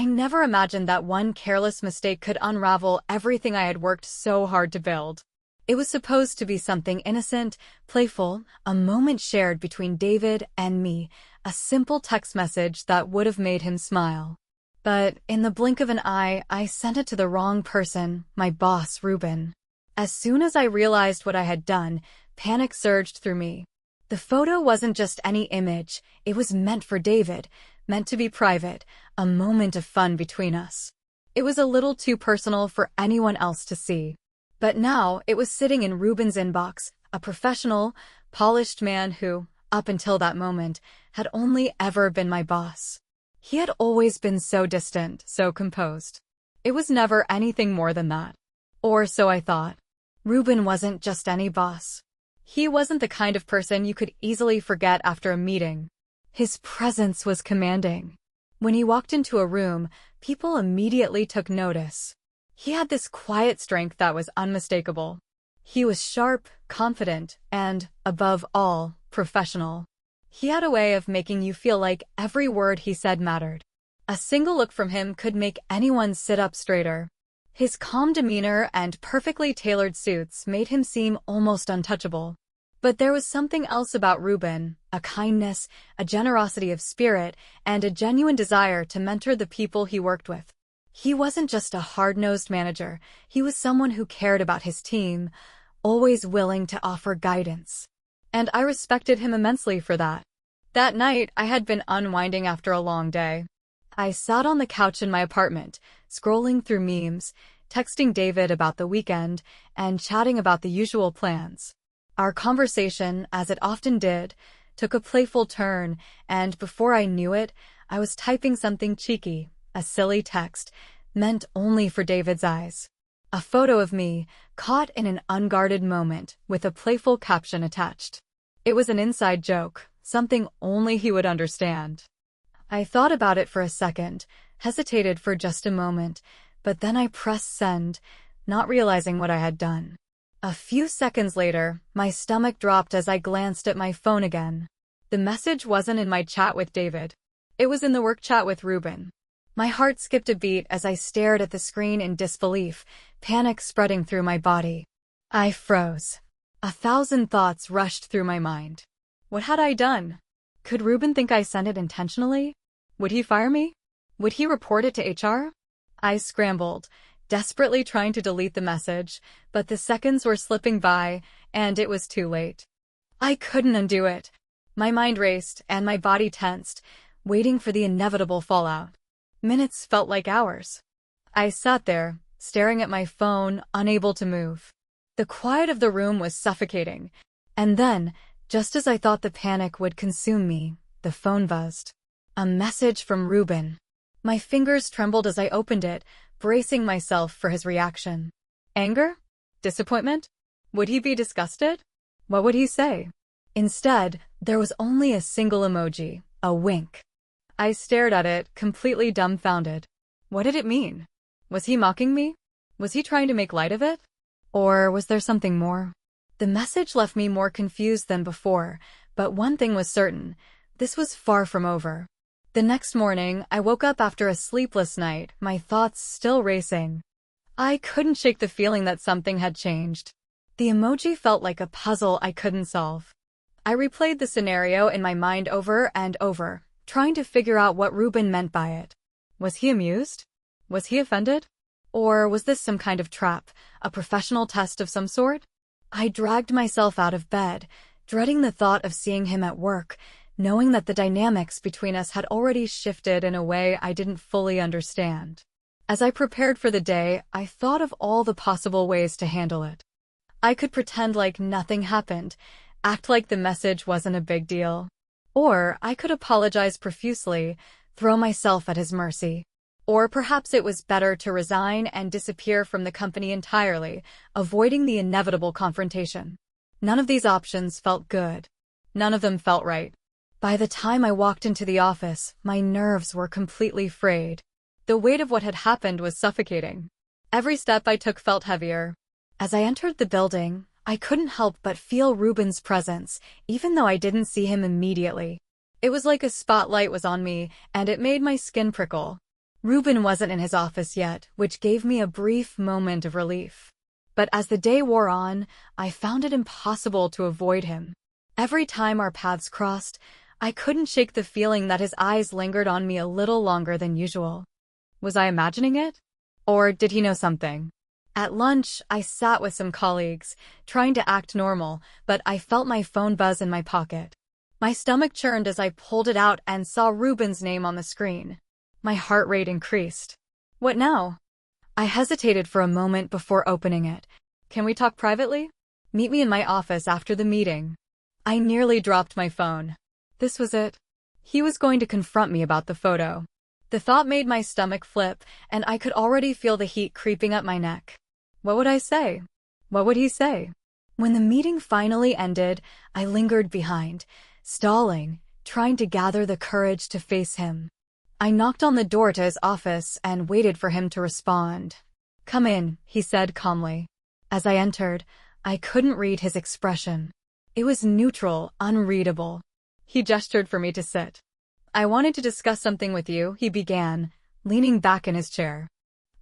I never imagined that one careless mistake could unravel everything I had worked so hard to build. It was supposed to be something innocent, playful, a moment shared between David and me, a simple text message that would have made him smile. But in the blink of an eye, I sent it to the wrong person, my boss, Reuben. As soon as I realized what I had done, panic surged through me. The photo wasn't just any image, it was meant for David, meant to be private, a moment of fun between us. It was a little too personal for anyone else to see. But now it was sitting in Reuben's inbox, a professional, polished man who, up until that moment, had only ever been my boss. He had always been so distant, so composed. It was never anything more than that. Or so I thought. Reuben wasn't just any boss. He wasn't the kind of person you could easily forget after a meeting. His presence was commanding. When he walked into a room, people immediately took notice. He had this quiet strength that was unmistakable. He was sharp, confident, and, above all, professional. He had a way of making you feel like every word he said mattered. A single look from him could make anyone sit up straighter. His calm demeanor and perfectly tailored suits made him seem almost untouchable. But there was something else about Reuben, a kindness, a generosity of spirit, and a genuine desire to mentor the people he worked with. He wasn't just a hard-nosed manager, he was someone who cared about his team, always willing to offer guidance. And I respected him immensely for that. That night, I had been unwinding after a long day. I sat on the couch in my apartment, scrolling through memes, texting David about the weekend, and chatting about the usual plans. Our conversation, as it often did, took a playful turn, and before I knew it, I was typing something cheeky, a silly text, meant only for David's eyes. A photo of me, caught in an unguarded moment, with a playful caption attached. It was an inside joke, something only he would understand. I thought about it for a second, hesitated for just a moment, but then I pressed send, not realizing what I had done. A few seconds later, my stomach dropped as I glanced at my phone again. The message wasn't in my chat with David. It was in the work chat with Reuben. My heart skipped a beat as I stared at the screen in disbelief, panic spreading through my body. I froze. 1,000 thoughts rushed through my mind. What had I done? Could Reuben think I sent it intentionally? Would he fire me? Would he report it to HR? I scrambled, desperately trying to delete the message, but the seconds were slipping by, and it was too late. I couldn't undo it. My mind raced, and my body tensed, waiting for the inevitable fallout. Minutes felt like hours. I sat there, staring at my phone, unable to move. The quiet of the room was suffocating. And then, just as I thought the panic would consume me, the phone buzzed. A message from Reuben. My fingers trembled as I opened it, bracing myself for his reaction. Anger? Disappointment? Would he be disgusted? What would he say? Instead, there was only a single emoji, a wink. I stared at it, completely dumbfounded. What did it mean? Was he mocking me? Was he trying to make light of it? Or was there something more? The message left me more confused than before, but one thing was certain. This was far from over. The next morning, I woke up after a sleepless night, my thoughts still racing. I couldn't shake the feeling that something had changed. The emoji felt like a puzzle I couldn't solve. I replayed the scenario in my mind over and over, trying to figure out what Reuben meant by it. Was he amused? Was he offended? Or was this some kind of trap, a professional test of some sort? I dragged myself out of bed, dreading the thought of seeing him at work, knowing that the dynamics between us had already shifted in a way I didn't fully understand. As I prepared for the day, I thought of all the possible ways to handle it. I could pretend like nothing happened, act like the message wasn't a big deal. Or I could apologize profusely, throw myself at his mercy. Or perhaps it was better to resign and disappear from the company entirely, avoiding the inevitable confrontation. None of these options felt good. None of them felt right. By the time I walked into the office, my nerves were completely frayed. The weight of what had happened was suffocating. Every step I took felt heavier. As I entered the building, I couldn't help but feel Reuben's presence, even though I didn't see him immediately. It was like a spotlight was on me, and it made my skin prickle. Reuben wasn't in his office yet, which gave me a brief moment of relief. But as the day wore on, I found it impossible to avoid him. Every time our paths crossed, I couldn't shake the feeling that his eyes lingered on me a little longer than usual. Was I imagining it? Or did he know something? At lunch, I sat with some colleagues, trying to act normal, but I felt my phone buzz in my pocket. My stomach churned as I pulled it out and saw Reuben's name on the screen. My heart rate increased. What now? I hesitated for a moment before opening it. Can we talk privately? Meet me in my office after the meeting. I nearly dropped my phone. This was it. He was going to confront me about the photo. The thought made my stomach flip, and I could already feel the heat creeping up my neck. What would I say? What would he say? When the meeting finally ended, I lingered behind, stalling, trying to gather the courage to face him. I knocked on the door to his office and waited for him to respond. "Come in," he said calmly. As I entered, I couldn't read his expression. It was neutral, unreadable. He gestured for me to sit. "I wanted to discuss something with you," he began, leaning back in his chair.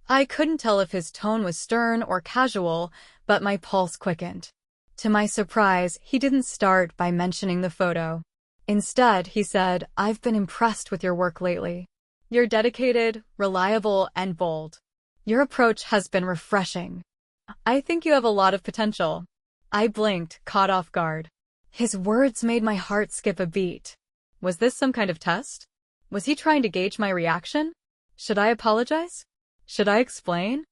I couldn't tell if his tone was stern or casual, but my pulse quickened. To my surprise, he didn't start by mentioning the photo. Instead, he said, "I've been impressed with your work lately. You're dedicated, reliable, and bold. Your approach has been refreshing. I think you have a lot of potential." I blinked, caught off guard. His words made my heart skip a beat. Was this some kind of test? Was he trying to gauge my reaction? Should I apologize? Should I explain?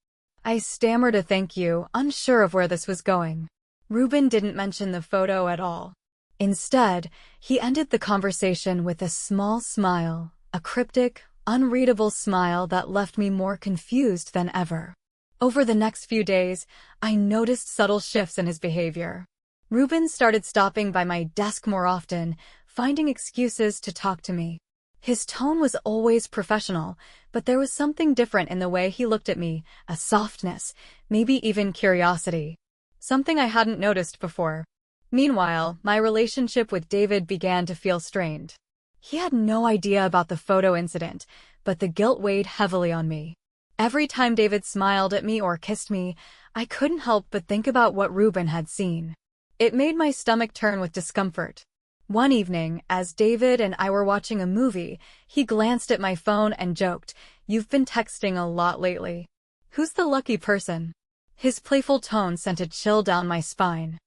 I stammered a thank you, unsure of where this was going. Reuben didn't mention the photo at all. Instead, he ended the conversation with a small smile, a cryptic, unreadable smile that left me more confused than ever. Over the next few days, I noticed subtle shifts in his behavior. Reuben started stopping by my desk more often, finding excuses to talk to me. His tone was always professional, but there was something different in the way he looked at me, a softness, maybe even curiosity. Something I hadn't noticed before. Meanwhile, my relationship with David began to feel strained. He had no idea about the photo incident, but the guilt weighed heavily on me. Every time David smiled at me or kissed me, I couldn't help but think about what Reuben had seen. It made my stomach turn with discomfort. One evening, as David and I were watching a movie, he glanced at my phone and joked, "You've been texting a lot lately. Who's the lucky person?" His playful tone sent a chill down my spine.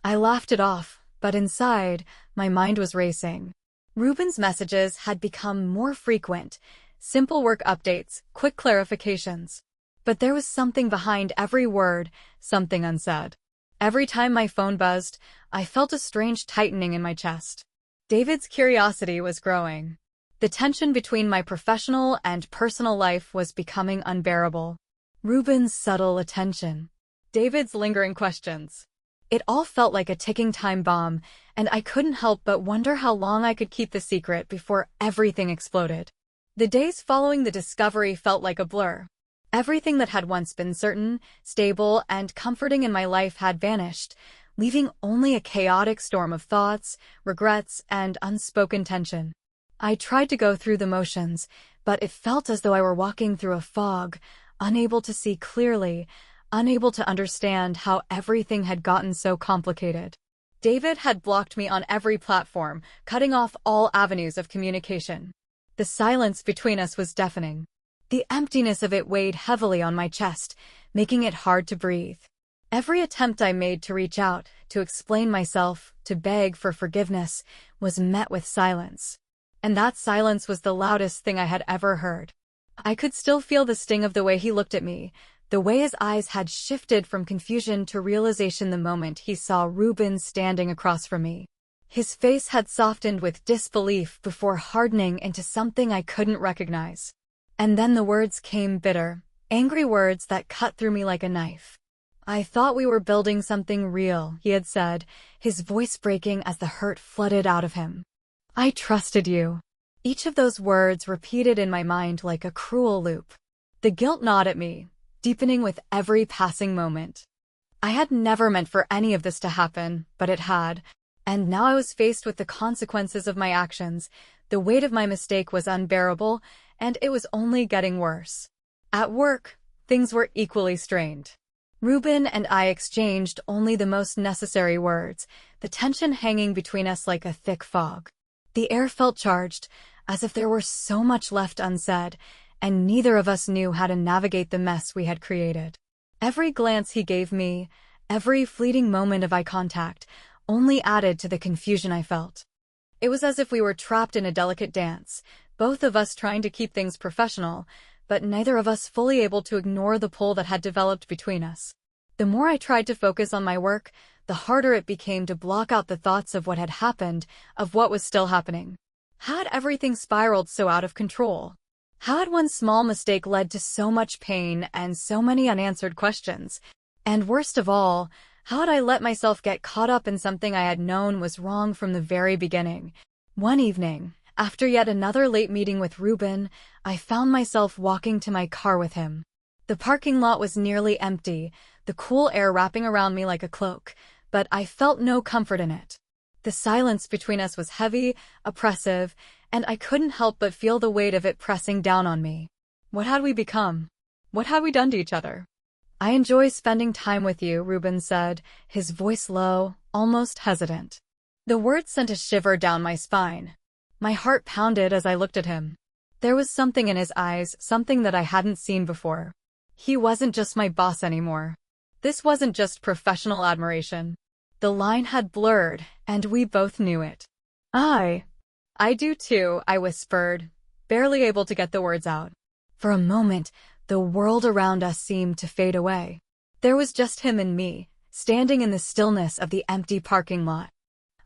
I laughed it off, but inside, my mind was racing. Reuben's messages had become more frequent, simple work updates, quick clarifications. But there was something behind every word, something unsaid. Every time my phone buzzed, I felt a strange tightening in my chest. David's curiosity was growing. The tension between my professional and personal life was becoming unbearable. Reuben's subtle attention. David's lingering questions. It all felt like a ticking time bomb, and I couldn't help but wonder how long I could keep the secret before everything exploded. The days following the discovery felt like a blur. Everything that had once been certain, stable, and comforting in my life had vanished, leaving only a chaotic storm of thoughts, regrets, and unspoken tension. I tried to go through the motions, but it felt as though I were walking through a fog, unable to see clearly, unable to understand how everything had gotten so complicated. David had blocked me on every platform, cutting off all avenues of communication. The silence between us was deafening. The emptiness of it weighed heavily on my chest, making it hard to breathe. Every attempt I made to reach out, to explain myself, to beg for forgiveness, was met with silence. And that silence was the loudest thing I had ever heard. I could still feel the sting of the way he looked at me, the way his eyes had shifted from confusion to realization the moment he saw Reuben standing across from me. His face had softened with disbelief before hardening into something I couldn't recognize. And then the words came, bitter, angry words that cut through me like a knife. "I thought we were building something real," he had said, his voice breaking as the hurt flooded out of him. "I trusted you." Each of those words repeated in my mind like a cruel loop. The guilt gnawed at me, deepening with every passing moment. I had never meant for any of this to happen, but it had, and now I was faced with the consequences of my actions. The weight of my mistake was unbearable, and it was only getting worse. At work, things were equally strained. Reuben and I exchanged only the most necessary words, the tension hanging between us like a thick fog. The air felt charged, as if there were so much left unsaid, and neither of us knew how to navigate the mess we had created. Every glance he gave me, every fleeting moment of eye contact, only added to the confusion I felt. It was as if we were trapped in a delicate dance, both of us trying to keep things professional, but neither of us fully able to ignore the pull that had developed between us. The more I tried to focus on my work, the harder it became to block out the thoughts of what had happened, of what was still happening. How had everything spiraled so out of control? How had one small mistake led to so much pain and so many unanswered questions? And worst of all, how had I let myself get caught up in something I had known was wrong from the very beginning? One evening, after yet another late meeting with Reuben, I found myself walking to my car with him. The parking lot was nearly empty, the cool air wrapping around me like a cloak, but I felt no comfort in it. The silence between us was heavy, oppressive, and I couldn't help but feel the weight of it pressing down on me. What had we become? What had we done to each other? "I enjoy spending time with you," Reuben said, his voice low, almost hesitant. The words sent a shiver down my spine. My heart pounded as I looked at him. There was something in his eyes, something that I hadn't seen before. He wasn't just my boss anymore. This wasn't just professional admiration. The line had blurred, and we both knew it. I do too," I whispered, barely able to get the words out. For a moment, the world around us seemed to fade away. There was just him and me, standing in the stillness of the empty parking lot.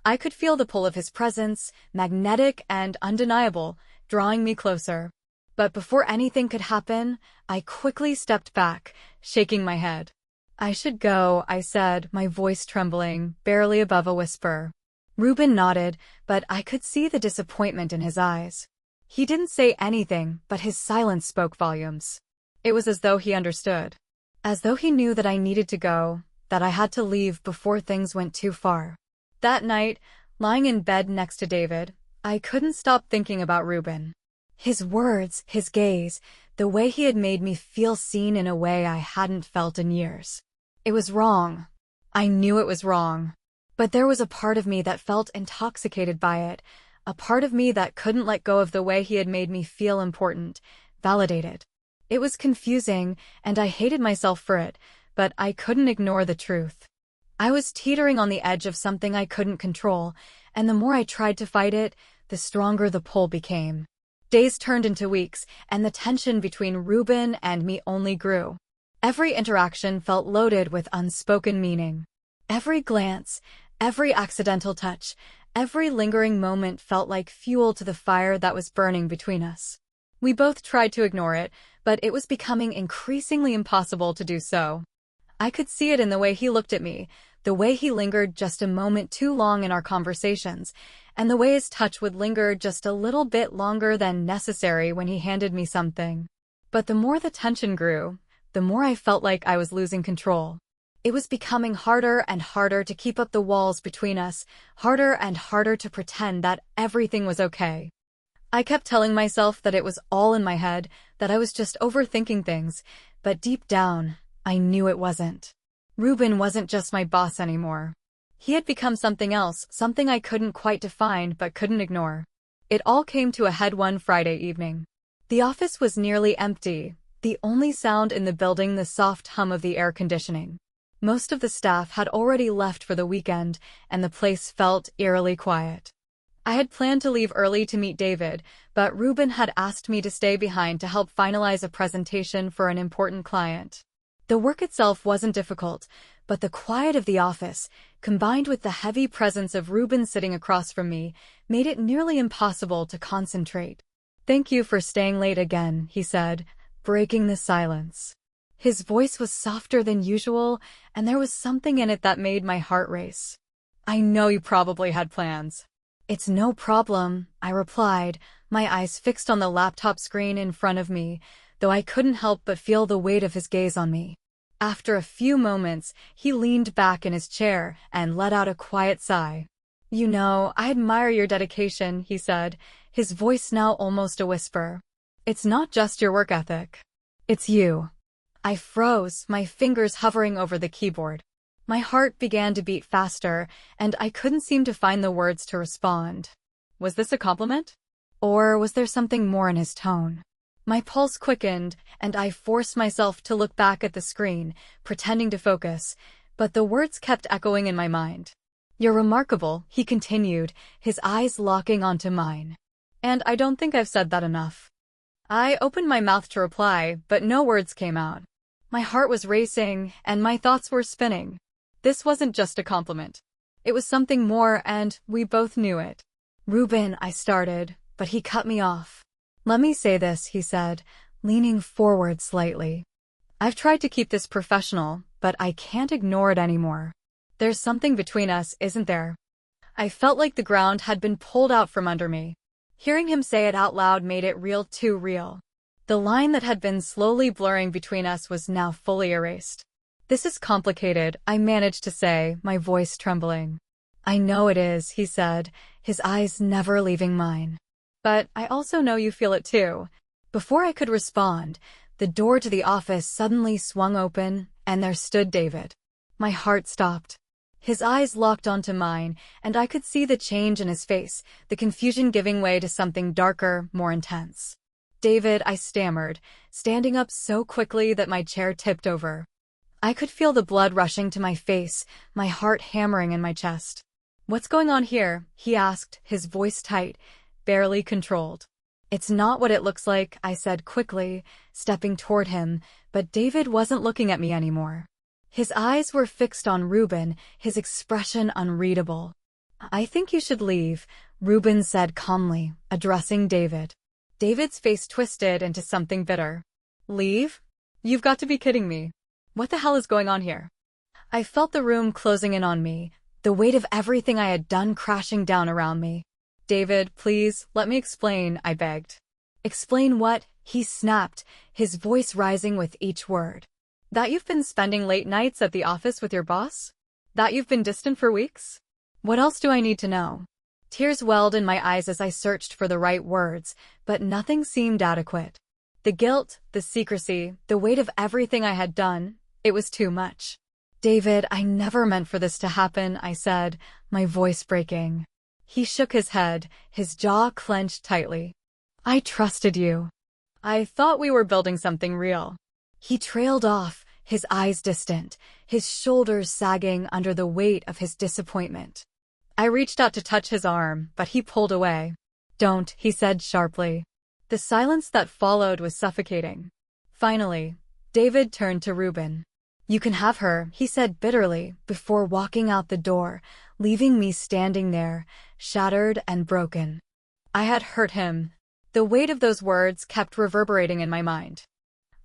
I could feel the pull of his presence, magnetic and undeniable, drawing me closer. But before anything could happen, I quickly stepped back, shaking my head. "I should go," I said, my voice trembling, barely above a whisper. Reuben nodded, but I could see the disappointment in his eyes. He didn't say anything, but his silence spoke volumes. It was as though he understood. As though he knew that I needed to go, that I had to leave before things went too far. That night, lying in bed next to David, I couldn't stop thinking about Reuben. His words, his gaze, the way he had made me feel seen in a way I hadn't felt in years. It was wrong. I knew it was wrong. But there was a part of me that felt intoxicated by it, a part of me that couldn't let go of the way he had made me feel important, validated. It was confusing, and I hated myself for it, but I couldn't ignore the truth. I was teetering on the edge of something I couldn't control, and the more I tried to fight it, the stronger the pull became. Days turned into weeks, and the tension between Reuben and me only grew. Every interaction felt loaded with unspoken meaning. Every glance, every accidental touch, every lingering moment felt like fuel to the fire that was burning between us. We both tried to ignore it, but it was becoming increasingly impossible to do so. I could see it in the way he looked at me, the way he lingered just a moment too long in our conversations, and the way his touch would linger just a little bit longer than necessary when he handed me something. But the more the tension grew, the more I felt like I was losing control. It was becoming harder and harder to keep up the walls between us, harder and harder to pretend that everything was okay. I kept telling myself that it was all in my head, that I was just overthinking things, but deep down, I knew it wasn't. Reuben wasn't just my boss anymore. He had become something else, something I couldn't quite define but couldn't ignore. It all came to a head one Friday evening. The office was nearly empty, the only sound in the building the soft hum of the air conditioning. Most of the staff had already left for the weekend, and the place felt eerily quiet. I had planned to leave early to meet David, but Reuben had asked me to stay behind to help finalize a presentation for an important client. The work itself wasn't difficult, but the quiet of the office, combined with the heavy presence of Reuben sitting across from me, made it nearly impossible to concentrate. "Thank you for staying late again," he said, breaking the silence. His voice was softer than usual, and there was something in it that made my heart race. "I know you probably had plans." "It's no problem," I replied, my eyes fixed on the laptop screen in front of me, though I couldn't help but feel the weight of his gaze on me. After a few moments, he leaned back in his chair and let out a quiet sigh. "You know, I admire your dedication," he said, his voice now almost a whisper. It's not just your work ethic. It's you. I froze, my fingers hovering over the keyboard. My heart began to beat faster, and I couldn't seem to find the words to respond. Was this a compliment? Or was there something more in his tone? My pulse quickened, and I forced myself to look back at the screen, pretending to focus, but the words kept echoing in my mind. You're remarkable, he continued, his eyes locking onto mine. And I don't think I've said that enough. I opened my mouth to reply, but no words came out. My heart was racing, and my thoughts were spinning. This wasn't just a compliment. It was something more, and we both knew it. Reuben, I started, but he cut me off. Let me say this, he said, leaning forward slightly. I've tried to keep this professional, but I can't ignore it anymore. There's something between us, isn't there? I felt like the ground had been pulled out from under me. Hearing him say it out loud made it real too real. The line that had been slowly blurring between us was now fully erased. This is complicated, I managed to say, my voice trembling. I know it is, he said, his eyes never leaving mine. But I also know you feel it too. Before I could respond, the door to the office suddenly swung open, and there stood David. My heart stopped. His eyes locked onto mine, and I could see the change in his face, the confusion giving way to something darker, more intense. David, I stammered, standing up so quickly that my chair tipped over. I could feel the blood rushing to my face, my heart hammering in my chest. What's going on here? He asked, his voice tight, barely controlled. It's not what it looks like, I said quickly, stepping toward him, but David wasn't looking at me anymore. His eyes were fixed on Reuben, his expression unreadable. I think you should leave, Reuben said calmly, addressing David. David's face twisted into something bitter. Leave? You've got to be kidding me. What the hell is going on here? I felt the room closing in on me, the weight of everything I had done crashing down around me. David, please, let me explain, I begged. Explain what? He snapped, his voice rising with each word. That you've been spending late nights at the office with your boss? That you've been distant for weeks? What else do I need to know? Tears welled in my eyes as I searched for the right words, but nothing seemed adequate. The guilt, the secrecy, the weight of everything I had done, it was too much. David, I never meant for this to happen, I said, my voice breaking. He shook his head, his jaw clenched tightly. I trusted you. I thought we were building something real. He trailed off, his eyes distant, his shoulders sagging under the weight of his disappointment. I reached out to touch his arm, but he pulled away. Don't, he said sharply. The silence that followed was suffocating. Finally, David turned to Reuben. You can have her, he said bitterly, before walking out the door, leaving me standing there, shattered and broken. I had hurt him. The weight of those words kept reverberating in my mind.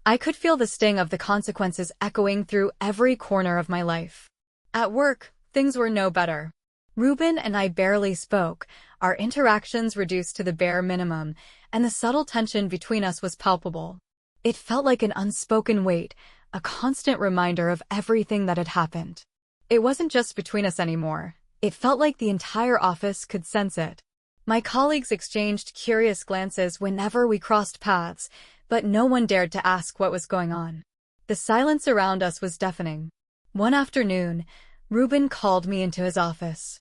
I could feel the sting of the consequences echoing through every corner of my life. At work, things were no better. Reuben and I barely spoke, our interactions reduced to the bare minimum, and the subtle tension between us was palpable. It felt like an unspoken weight, a constant reminder of everything that had happened. It wasn't just between us anymore. It felt like the entire office could sense it. My colleagues exchanged curious glances whenever we crossed paths, but no one dared to ask what was going on. The silence around us was deafening. One afternoon, Reuben called me into his office.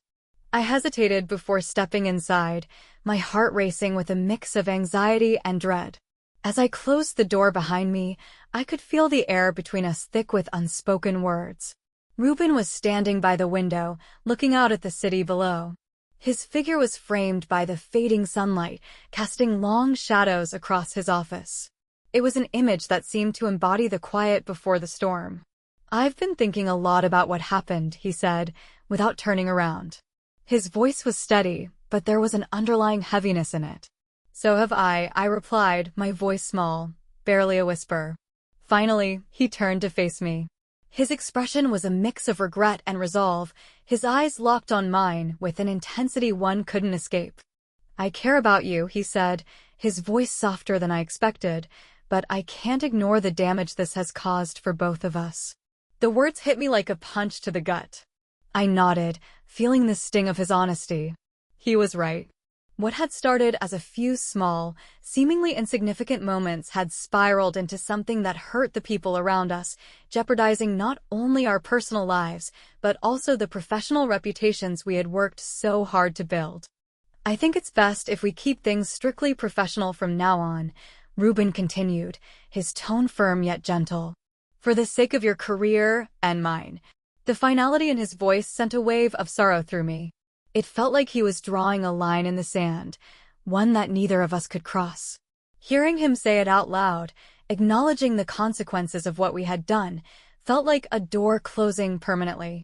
I hesitated before stepping inside, my heart racing with a mix of anxiety and dread. As I closed the door behind me, I could feel the air between us thick with unspoken words. Reuben was standing by the window, looking out at the city below. His figure was framed by the fading sunlight, casting long shadows across his office. It was an image that seemed to embody the quiet before the storm. I've been thinking a lot about what happened, he said, without turning around. His voice was steady, but there was an underlying heaviness in it. So have I replied, my voice small, barely a whisper. Finally, he turned to face me. His expression was a mix of regret and resolve, his eyes locked on mine with an intensity one couldn't escape. I care about you, he said, his voice softer than I expected, but I can't ignore the damage this has caused for both of us. The words hit me like a punch to the gut. I nodded, feeling the sting of his honesty. He was right. What had started as a few small, seemingly insignificant moments had spiraled into something that hurt the people around us, jeopardizing not only our personal lives, but also the professional reputations we had worked so hard to build. "I think it's best if we keep things strictly professional from now on," Reuben continued, his tone firm yet gentle. "For the sake of your career and mine." The finality in his voice sent a wave of sorrow through me. It felt like he was drawing a line in the sand, one that neither of us could cross. Hearing him say it out loud, acknowledging the consequences of what we had done, felt like a door closing permanently.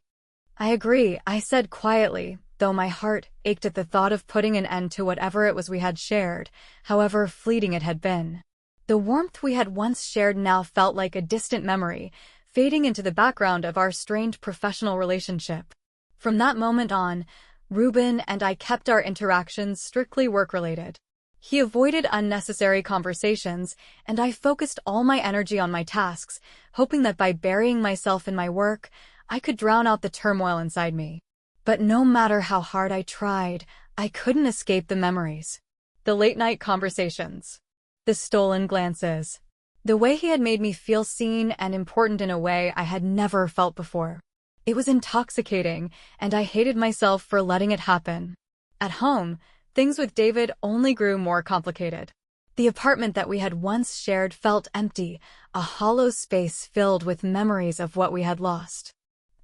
"I agree," I said quietly, though my heart ached at the thought of putting an end to whatever it was we had shared, however fleeting it had been. The warmth we had once shared now felt like a distant memory, fading into the background of our strained professional relationship. From that moment on, Reuben and I kept our interactions strictly work-related. He avoided unnecessary conversations, and I focused all my energy on my tasks, hoping that by burying myself in my work, I could drown out the turmoil inside me. But no matter how hard I tried, I couldn't escape the memories. The late-night conversations. The stolen glances. The way he had made me feel seen and important in a way I had never felt before. It was intoxicating, and I hated myself for letting it happen. At home, things with David only grew more complicated. The apartment that we had once shared felt empty, a hollow space filled with memories of what we had lost.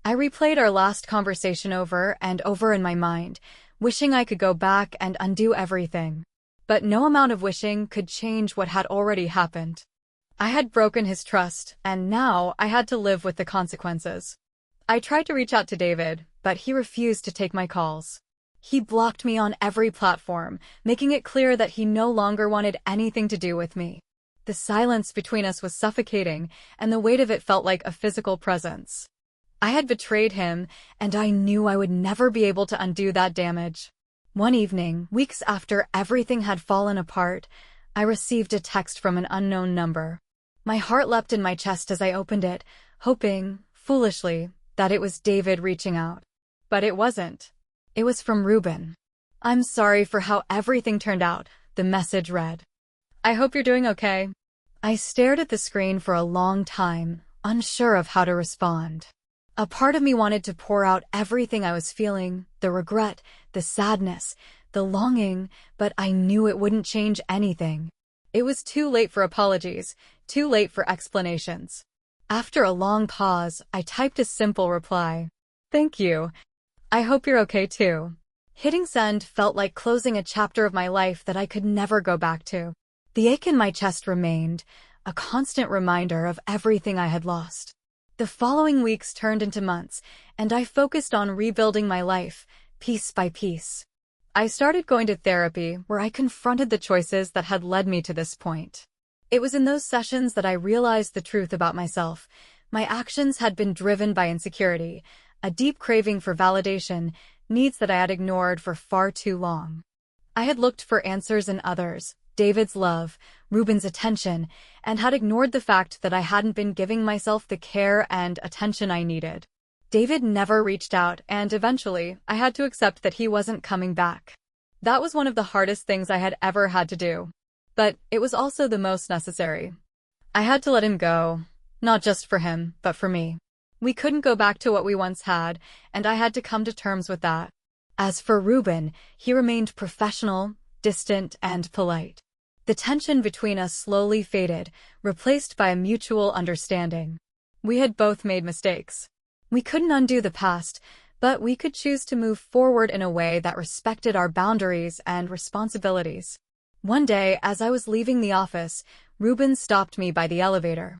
I replayed our last conversation over and over in my mind, wishing I could go back and undo everything. But no amount of wishing could change what had already happened. I had broken his trust, and now I had to live with the consequences. I tried to reach out to David, but he refused to take my calls. He blocked me on every platform, making it clear that he no longer wanted anything to do with me. The silence between us was suffocating, and the weight of it felt like a physical presence. I had betrayed him, and I knew I would never be able to undo that damage. One evening, weeks after everything had fallen apart, I received a text from an unknown number. My heart leapt in my chest as I opened it, hoping, foolishly, that it was David reaching out. But it wasn't. It was from Reuben. "I'm sorry for how everything turned out," the message read. "I hope you're doing okay." I stared at the screen for a long time, unsure of how to respond. A part of me wanted to pour out everything I was feeling, the regret, the sadness, the longing, but I knew it wouldn't change anything. It was too late for apologies, too late for explanations. After a long pause, I typed a simple reply. "Thank you. I hope you're okay too." Hitting send felt like closing a chapter of my life that I could never go back to. The ache in my chest remained, a constant reminder of everything I had lost. The following weeks turned into months, and I focused on rebuilding my life, piece by piece. I started going to therapy, where I confronted the choices that had led me to this point. It was in those sessions that I realized the truth about myself. My actions had been driven by insecurity, a deep craving for validation, needs that I had ignored for far too long. I had looked for answers in others, David's love, Reuben's attention, and had ignored the fact that I hadn't been giving myself the care and attention I needed. David never reached out, and eventually, I had to accept that he wasn't coming back. That was one of the hardest things I had ever had to do. But it was also the most necessary. I had to let him go, not just for him, but for me. We couldn't go back to what we once had, and I had to come to terms with that. As for Reuben, he remained professional, distant, and polite. The tension between us slowly faded, replaced by a mutual understanding. We had both made mistakes. We couldn't undo the past, but we could choose to move forward in a way that respected our boundaries and responsibilities. One day, as I was leaving the office, Reuben stopped me by the elevator.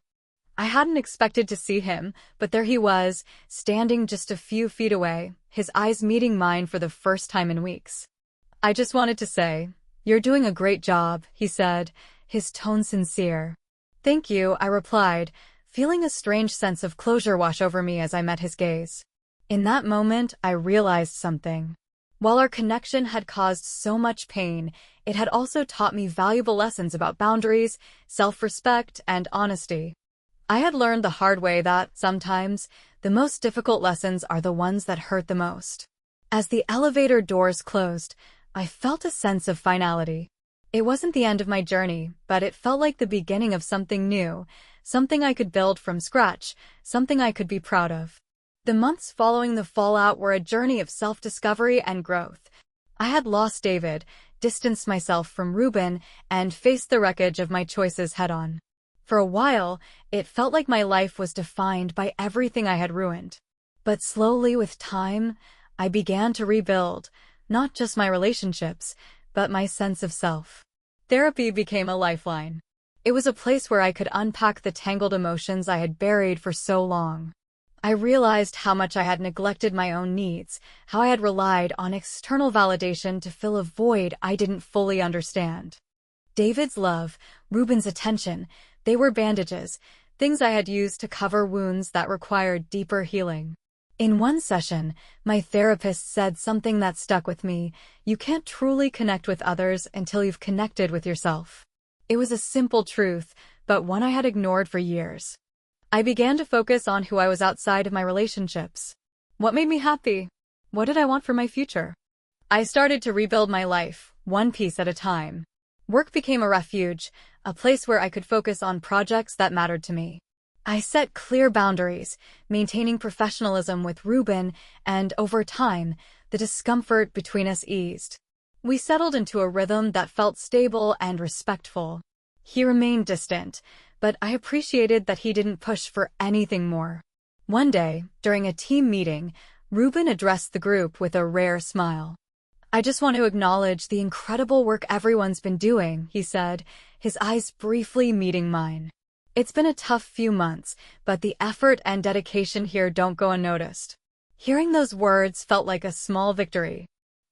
I hadn't expected to see him, but there he was, standing just a few feet away, his eyes meeting mine for the first time in weeks. "I just wanted to say, you're doing a great job," he said, his tone sincere. "Thank you," I replied, feeling a strange sense of closure wash over me as I met his gaze. In that moment, I realized something. While our connection had caused so much pain, it had also taught me valuable lessons about boundaries, self-respect, and honesty. I had learned the hard way that, sometimes, the most difficult lessons are the ones that hurt the most. As the elevator doors closed, I felt a sense of finality. It wasn't the end of my journey, but it felt like the beginning of something new, something I could build from scratch, something I could be proud of. The months following the fallout were a journey of self-discovery and growth. I had lost David, distanced myself from Reuben, and faced the wreckage of my choices head-on. For a while, it felt like my life was defined by everything I had ruined. But slowly, with time, I began to rebuild, not just my relationships, but my sense of self. Therapy became a lifeline. It was a place where I could unpack the tangled emotions I had buried for so long. I realized how much I had neglected my own needs, how I had relied on external validation to fill a void I didn't fully understand. David's love, Reuben's attention, they were bandages, things I had used to cover wounds that required deeper healing. In one session, my therapist said something that stuck with me: you can't truly connect with others until you've connected with yourself. It was a simple truth, but one I had ignored for years. I began to focus on who I was outside of my relationships. What made me happy? What did I want for my future? I started to rebuild my life, one piece at a time. Work became a refuge, a place where I could focus on projects that mattered to me. I set clear boundaries, maintaining professionalism with Reuben, and over time, the discomfort between us eased. We settled into a rhythm that felt stable and respectful. He remained distant, but I appreciated that he didn't push for anything more. One day, during a team meeting, Reuben addressed the group with a rare smile. "I just want to acknowledge the incredible work everyone's been doing," he said, his eyes briefly meeting mine. "It's been a tough few months, but the effort and dedication here don't go unnoticed." Hearing those words felt like a small victory.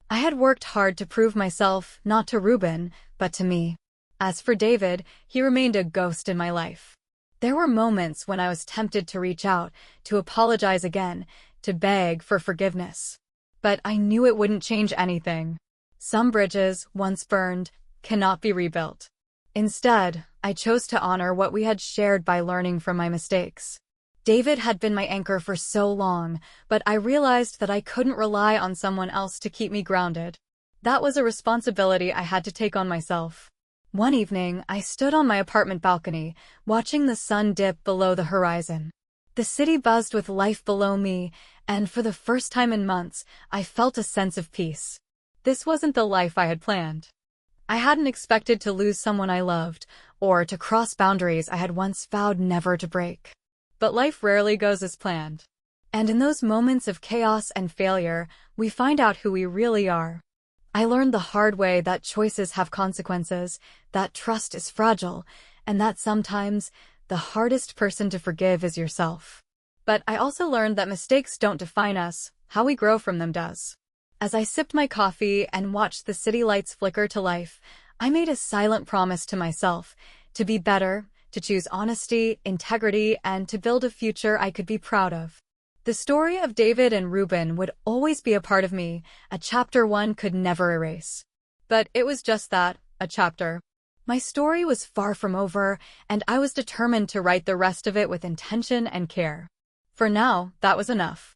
I had worked hard to prove myself, not to Reuben, but to me. As for David, he remained a ghost in my life. There were moments when I was tempted to reach out, to apologize again, to beg for forgiveness. But I knew it wouldn't change anything. Some bridges, once burned, cannot be rebuilt. Instead, I chose to honor what we had shared by learning from my mistakes. David had been my anchor for so long, but I realized that I couldn't rely on someone else to keep me grounded. That was a responsibility I had to take on myself. One evening, I stood on my apartment balcony, watching the sun dip below the horizon. The city buzzed with life below me, and for the first time in months, I felt a sense of peace. This wasn't the life I had planned. I hadn't expected to lose someone I loved, or to cross boundaries I had once vowed never to break. But life rarely goes as planned. And in those moments of chaos and failure, we find out who we really are. I learned the hard way that choices have consequences, that trust is fragile, and that sometimes the hardest person to forgive is yourself. But I also learned that mistakes don't define us, how we grow from them does. As I sipped my coffee and watched the city lights flicker to life, I made a silent promise to myself to be better, to choose honesty, integrity, and to build a future I could be proud of. The story of David and Reuben would always be a part of me, a chapter one could never erase. But it was just that, a chapter. My story was far from over, and I was determined to write the rest of it with intention and care. For now, that was enough.